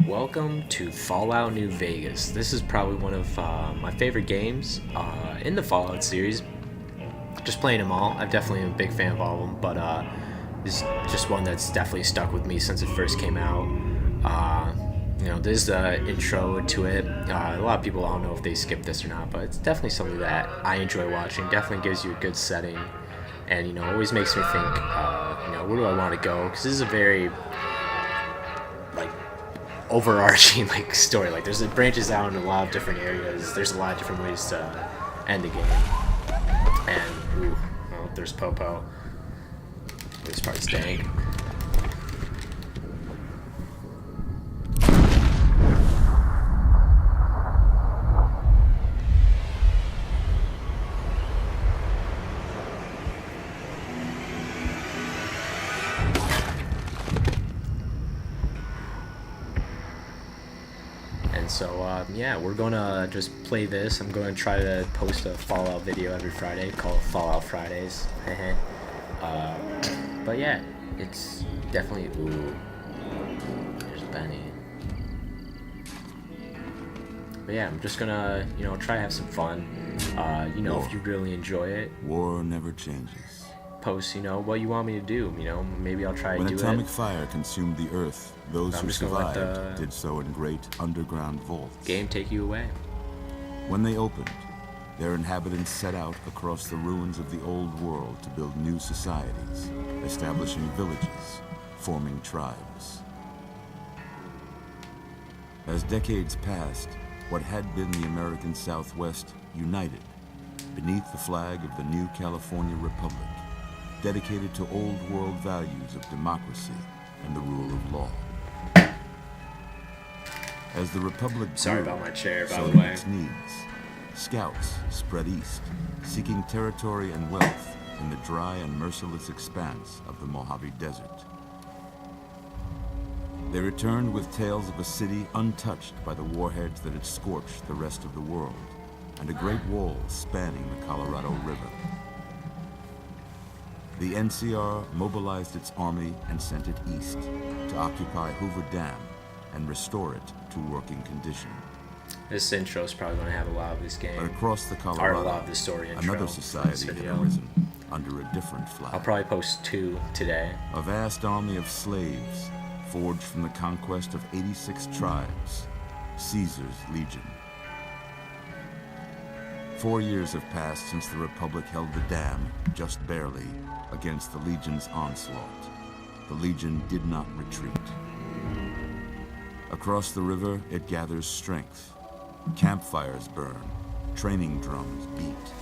Welcome to Fallout New Vegas. This is probably one of my favorite games in the Fallout series. Just playing them all. I'm definitely a big fan of all of them, but this is just one that's definitely stuck with me since it first came out. There's the intro to it. A lot of people, I don't know if they skip this or not, but it's definitely something that I enjoy watching. Definitely gives you a good setting, and always makes me think, where do I want to go? Because this is a very like overarching story. It branches out in a lot of different areas. There's a lot of different ways to end the game. And there's Popo. This part's dank. So we're gonna just play this. I'm gonna try to post a Fallout video every Friday called Fallout Fridays. But yeah, it's definitely there's Benny. But yeah, I'm just gonna try to have some fun. If you really enjoy it, war never changes. Post what you want me to do. Maybe I'll try to do it. When atomic fire consumed the earth, those who survived did so in great underground vaults. Game take you away. When they opened, their inhabitants set out across the ruins of the old world to build new societies, establishing villages, forming tribes. As decades passed, what had been the American Southwest united beneath the flag of the new California Republic, dedicated to old world values of democracy and the rule of law. As the Republic Sorry grew, about my chair, by so the way. its needs, scouts spread east, seeking territory and wealth in the dry and merciless expanse of the Mojave Desert. They returned with tales of a city untouched by the warheads that had scorched the rest of the world, and a great wall spanning the Colorado River. The NCR mobilized its army and sent it east to occupy Hoover Dam and restore it to working condition. This intro is probably going to have a lot of this game. But across the Or Colorado, a lot of this story intro. another society had arisen under a different flag. I'll probably post 2 today. A vast army of slaves forged from the conquest of 86 tribes, Caesar's Legion. 4 years have passed since the Republic held the dam, just barely, against the Legion's onslaught. The Legion did not retreat. Across the river, it gathers strength. Campfires burn, training drums beat.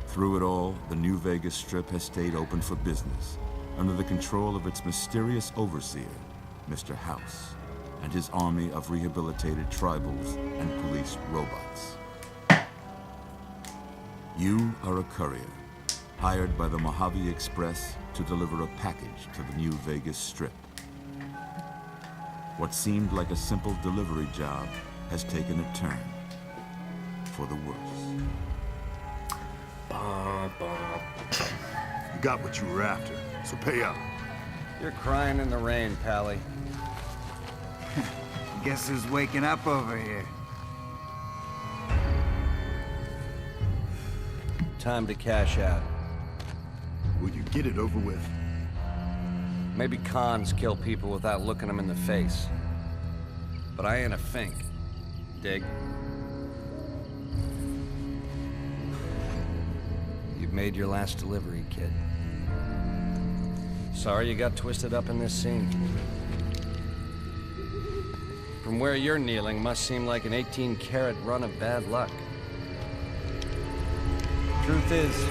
Through it all, the New Vegas Strip has stayed open for business, under the control of its mysterious overseer, Mr. House, and his army of rehabilitated tribals and police robots. You are a courier, hired by the Mojave Express to deliver a package to the New Vegas Strip. What seemed like a simple delivery job has taken a turn for the worse. You got what you were after, so pay up. You're crying in the rain, Pally. Guess who's waking up over here? Time to cash out. Will you get it over with? Maybe cons kill people without looking them in the face. But I ain't a fink. Dig? You've made your last delivery, kid. Sorry you got twisted up in this scene. From where you're kneeling must seem like an 18-carat run of bad luck. Truth is,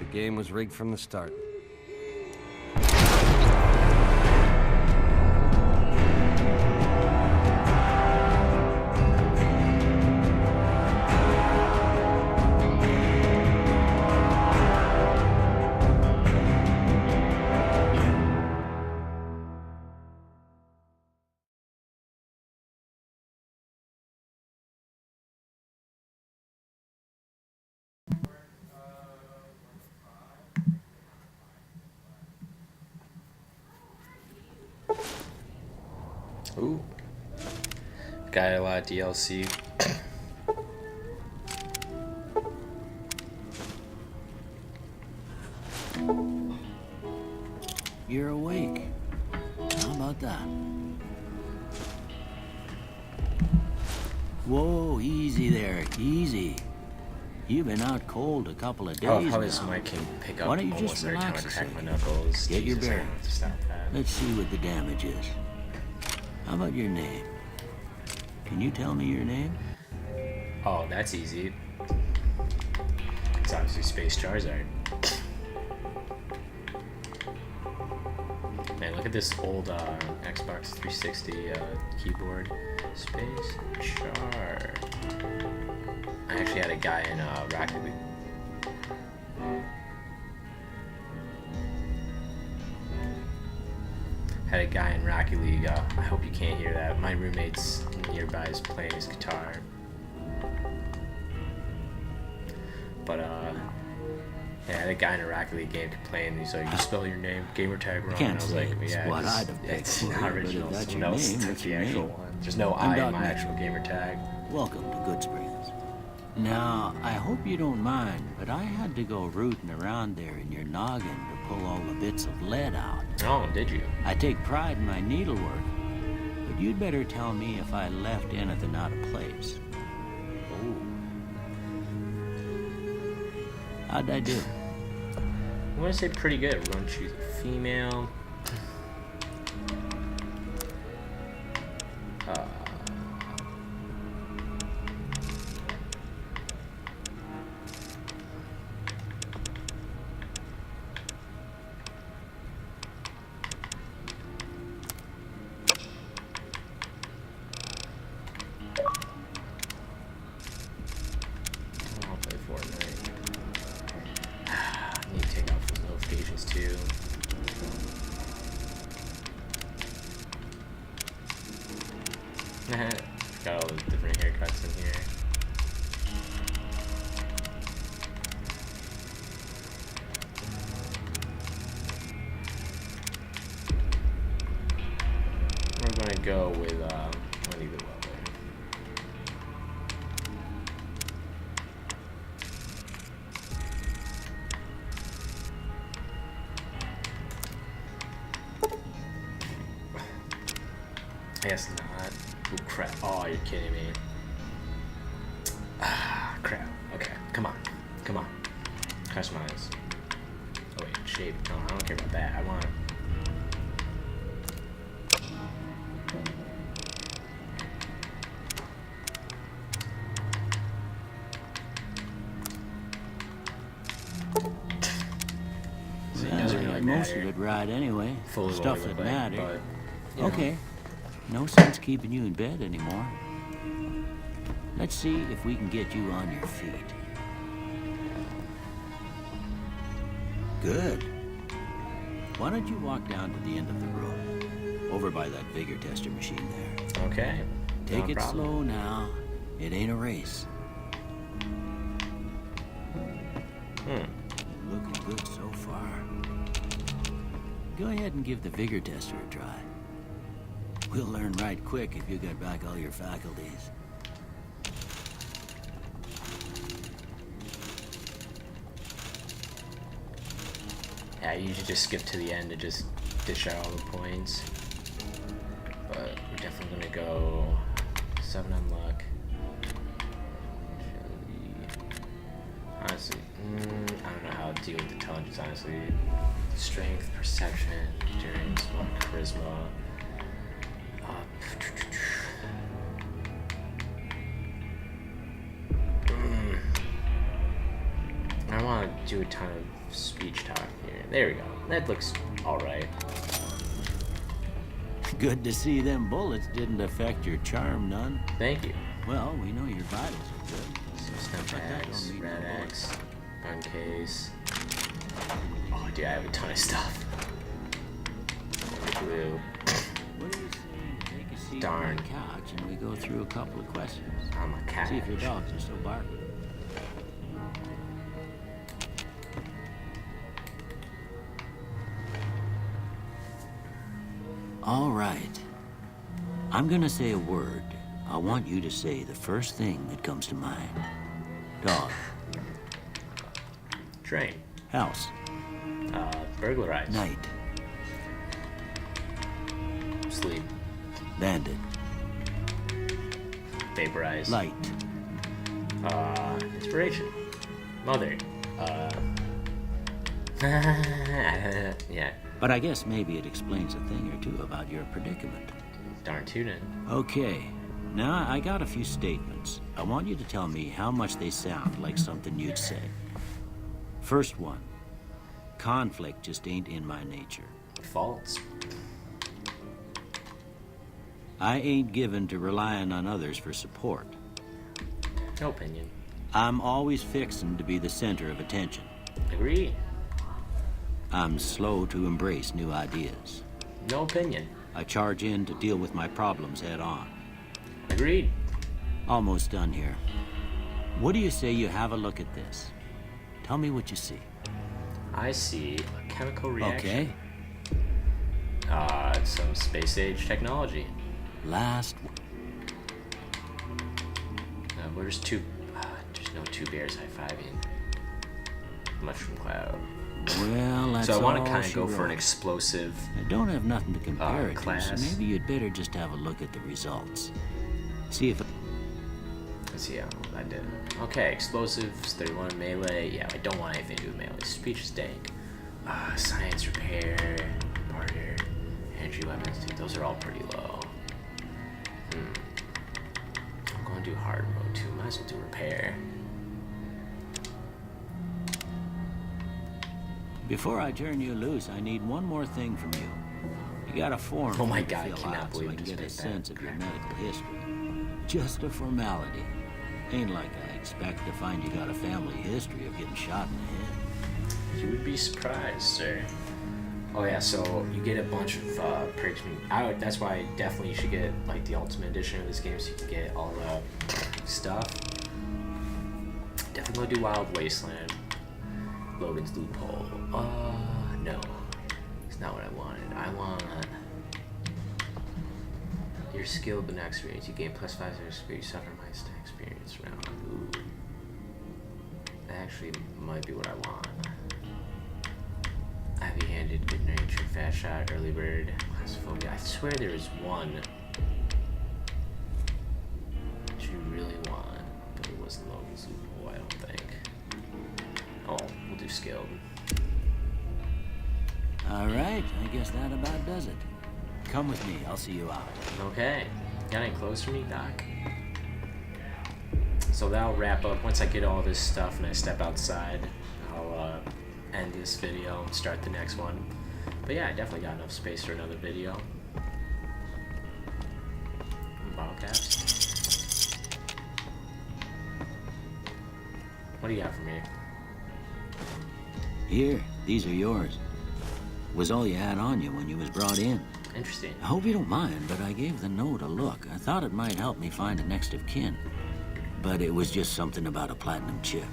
the game was rigged from the start. Ooh. Got a lot of DLC. You're awake. How about that? Whoa, easy there, easy. You've been out cold a couple of days Oh, how this now. mic can pick up Why don't you almost just every time I relax a crack my second? knuckles. Get your Jesus, I bearings. have to stop that. Let's see what the damage is. How about your name? Can you tell me your name? Oh, that's easy. It's obviously Space Charizard. Man, look at this old Xbox 360 keyboard. Space Char. I actually had a guy in Rocket League. Had a guy in Rocket League. I hope you can't hear that. My roommate's nearby is playing his guitar. But yeah, I had a guy in a Rocket League game complain. He's like, "You spell your name, gamer tag wrong." Can't And I was say like, it's "Yeah, what 'cause I'd have picked it's for you, not but if original. that's Someone your else name, took that's the your actual name. one. There's no I'm I in Doc my Mitchell. actual gamer tag." Welcome to Good Springs. Now, I hope you don't mind, but I had to go rooting around there in your noggin to pull all the bits of lead out. Oh, did you? I take pride in my needlework, but you'd better tell me if I left anything out of place. Oh. How'd I do? I want to say pretty good. We're going to choose a female. I'll play Fortnite. I need to take off those notifications too. Got all the different haircuts in here. We're gonna go with I'll leave it well there. I guess not. Oh crap. Oh, you're kidding me. Ah, crap. Okay, come on. Come on. Customize. Oh wait, shape. No, I don't care about that. I want... See, it doesn't really Most of matter. it right anyway. Fully what Stuff we look that like, mattered. but, you know. Okay. No sense keeping you in bed anymore. Let's see if we can get you on your feet. Good. Why don't you walk down to the end of the room, over by that vigor tester machine there. Okay. Take no it problem. slow now. It ain't a race. Looking good so far. Go ahead and give the vigor tester a try. We'll learn right quick if you get back all your faculties. Yeah, I usually just skip to the end to just dish out all the points. But we're definitely gonna go 7 on luck. Honestly, I don't know how to deal with intelligence, honestly. Strength, perception, endurance, charisma. I want to do a ton of speech talk here. There we go. That looks alright. Good to see them bullets didn't affect your charm none. Thank you. Well, we know your vitals are good. So Snap But that Axe, don't mean Red no Axe, Gun Case. Oh, dude, I have a ton of stuff. Blue. What do you say we take a seat Darn. on the couch and we go through a couple of questions? I'm a cat. See if your dogs are still barking. All right. I'm gonna say a word. I want you to say the first thing that comes to mind. Dog. Train. House. Burglarize. Night. Sleep. Bandit. Vaporize. Light. Inspiration. Mother. Yeah. But I guess maybe it explains a thing or two about your predicament. Darn tootin'. Okay. Now, I got a few statements. I want you to tell me how much they sound like something you'd say. First one. Conflict just ain't in my nature. False. I ain't given to relying on others for support. No opinion. I'm always fixin' to be the center of attention. Agree. I'm slow to embrace new ideas. No opinion. I charge in to deal with my problems head on. Agreed. Almost done here. What do you say you have a look at this? Tell me what you see. I see a chemical reaction. Okay. Some space age technology. Last. There's no two bears high-fiving. Mushroom cloud. Well, that's So I want all to kind of she go for an wrote. explosive. I don't have nothing to compare it to, class. so maybe you'd better just have a look at the results. See if it... Let's see how I did. Okay, explosives, 31 melee. Yeah, I don't want anything to do with melee. Speech is dank. Science, repair, barter, energy weapons. Dude, those are all pretty low. I'm going to do hard mode too. Might as well do repair. Before I turn you loose, I need one more thing from you. You got a form Oh my for me to God, I fill cannot out so believe I can this get a bit sense back. of your medical history. Just a formality. Ain't like I expect to find you got a family history of getting shot in the head. You would be surprised, sir. Oh yeah, so you get a bunch of perks. That's why definitely you should get like the ultimate edition of this game so you can get all the stuff. Definitely go do Wild Wasteland. Logan's Loophole. No. It's not what I wanted. I want your skill but not experience. You gain +5 experience, suffer minus 10 experience round. Ooh. That actually might be what I want. Heavy-handed, good nature, fast shot, early bird, claustrophobia. I swear there is one that you really want, but it wasn't Logan's Loophole, I don't think. Oh, we'll do skilled. All right, I guess that about does it. Come with me, I'll see you out. Okay. Got any clothes for me, Doc? So that'll wrap up. Once I get all this stuff and I step outside, I'll end this video and start the next one. But yeah, I definitely got enough space for another video. Bottle caps. What do you got for me? Here, these are yours. Was all you had on you when you was brought in. Interesting. I hope you don't mind, but I gave the note a look. I thought it might help me find a next of kin. But it was just something about a platinum chip.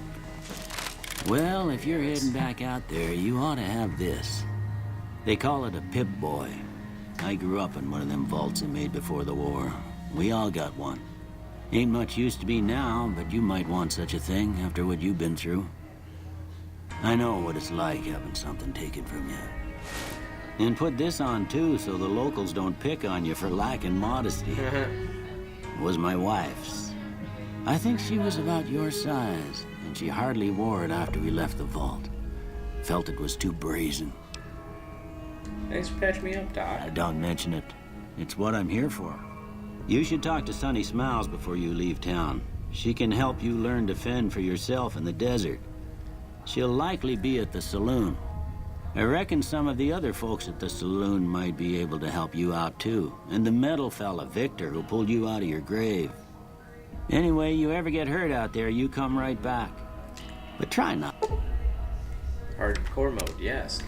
Well, if you're heading back out there, you ought to have this. They call it a Pip-Boy. I grew up in one of them vaults they made before the war. We all got one. Ain't much use to be now, but you might want such a thing after what you've been through. I know what it's like having something taken from you. And put this on too, so the locals don't pick on you for lacking modesty. It was my wife's. I think she was about your size, and she hardly wore it after we left the vault. Felt it was too brazen. Thanks for catching me up, Doc. Don't mention it. It's what I'm here for. You should talk to Sunny Smiles before you leave town. She can help you learn to fend for yourself in the desert. She'll likely be at the saloon. I reckon some of the other folks at the saloon might be able to help you out too. And the metal fella, Victor, who pulled you out of your grave. Anyway, you ever get hurt out there, you come right back. But try not. Hardcore mode, yes.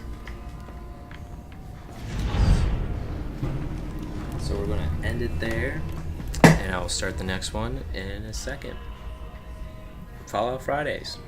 So we're gonna end it there, and I'll start the next one in a second. Fallout Fridays.